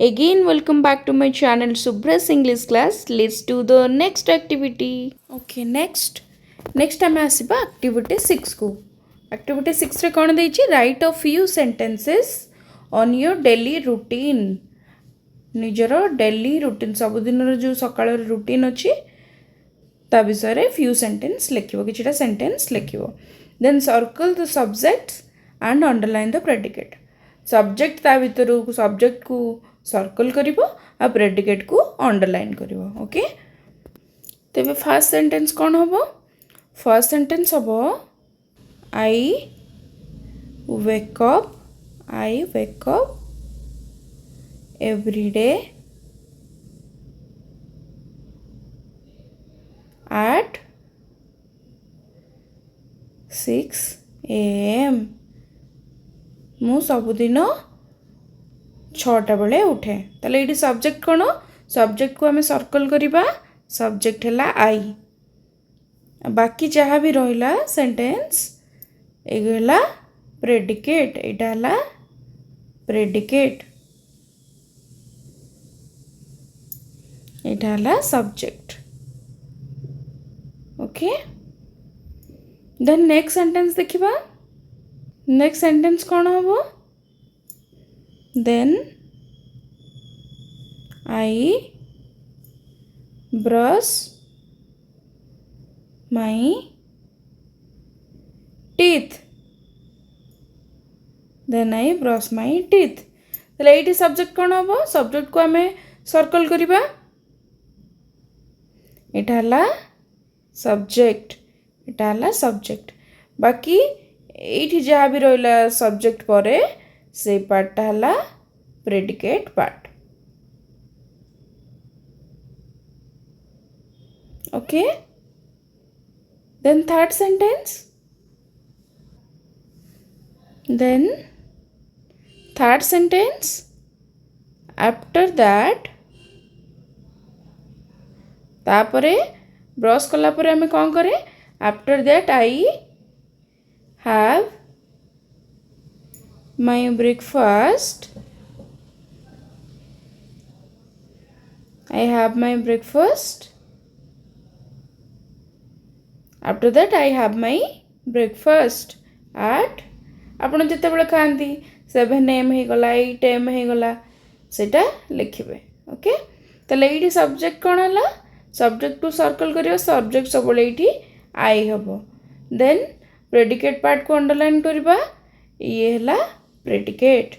Again, welcome back to my channel Subhra's English class. Let's do the next activity. Okay, next time आसिबा activity 6 को. Activity 6 रे कौन देइछि? Write a few sentences on your daily routine. निजर daily routine सबुदिन जो सकाळ routine अछि ता विषय रे few sentence लिखिबो किछटा sentence लिखिबो. Then circle the subjects and underline the predicate. Subject ता भितर subject को सर्कल करिवो आ प्रेडिकेट को अंडरलाइन करिवो. ओके, तेबे फर्स्ट सेंटेंस कौन हबो? फर्स्ट सेंटेंस हबो I wake up every day at 6 AM. मु सबुदिन 6टा बेले उठे. ताले ये सब्जेक्ट कौन? सब्जेक्ट को आम सर्कल करवा. सब्जेक्ट है आई. बाकी जहाँ भी रहा सेंटेंस एगला प्रेडिकेट. यहाँ है प्रेडिकेट, यहाँ है subject. Okay, then next sentence देखिबा. नेक्स्ट सेंटेंस कौन हम? Then I brush my teeth. Then I brush my teeth. ताले ये सब्जेक्ट कौन हम? सब्जेक्ट को आम सर्कल करवा. यहाँ है सब्जेक्ट, यहाँ है सब्जेक्ट. बाकी ये जहाँ भी रहा सब्जेक्ट पर से पार्टा है predicate part. Okay, then third sentence. Then third sentence after that तापरे ब्रश कला परे हमें कौन करे? After that I have my breakfast. I have my breakfast. After that I have my breakfast at आपण जिते बड़े खाती 7 AM हो गला 8 AM हो गला सेटा लिखिबे. ओके, तले ये सब्जेक्ट कौन है? सब्जेक्ट टू सर्कल करियो. सब्जेक्ट सब ये आई हबो. देन प्रेडिकेट पार्ट को अंडरलाइन करबा. ये है प्रेडिकेट.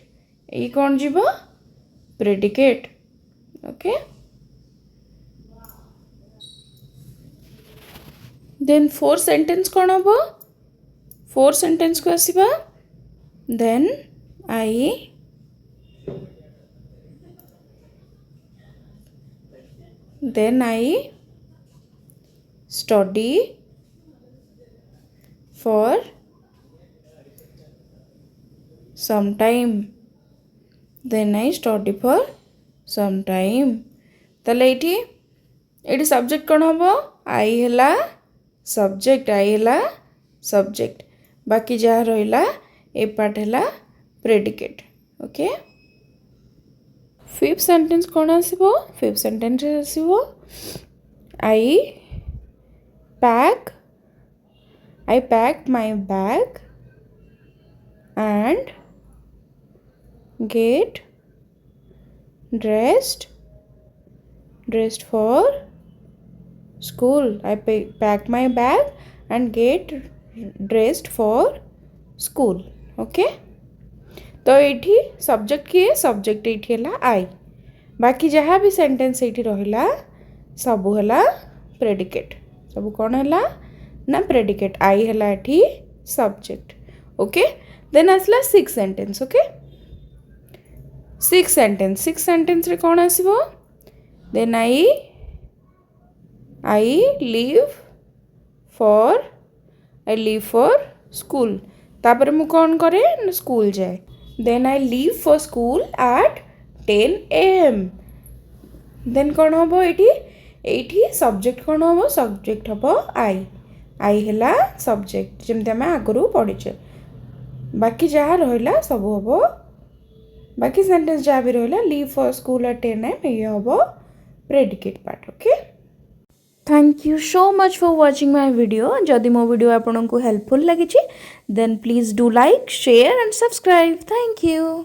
ये कौन जीव? Predicate. Okay, then four sentence कौन हम? फोर सेंटेंस को आसीबा. Then I study for some time. Then I study for some time. ताले ये सब्जेक्ट कौन हम? आई है सब्जेक्ट. आई है सब्जेक्ट. बाकी जहाँ रहा ए पार्ट है प्रेडिकेट. ओके, फिफ्थ सेंटेंस कौन आसीबो? फिफ्थ सेंटेंस आसीबो I packed my bag and get dressed for school. I pack my bag and get dressed for school. Okay, तो ये सब्जेक्ट किए? सब्जेक्ट ये है आई. बाकी जहाँ भी सेंटेंस ये रहा सबू है प्रेडिकेट. सबू कौन है ना? प्रेडिकेट. आई है ये सब्जेक्ट. ओके, देन आसला six sentence. Okay, six sentence रे कौन आसीबो? Then I live for school. तापर मु कौन करे? स्कूल जाए. Then I leave for school at 10 AM. Then कौन हम? ये सब्जेक्ट कौन हम? सब्जेक्ट हम आई है सब्जेक्ट जमती आम आगु पढ़ीचे. बाकी जहाँ रहा सब हम बाकी सेंटेंस जहाँ भी रहा leave for school at 10 AM ये हम predicate part okay thank you so much for watching my video जदि मो वीडियो आपको हेल्पफुल लगी then please do like share and subscribe thank you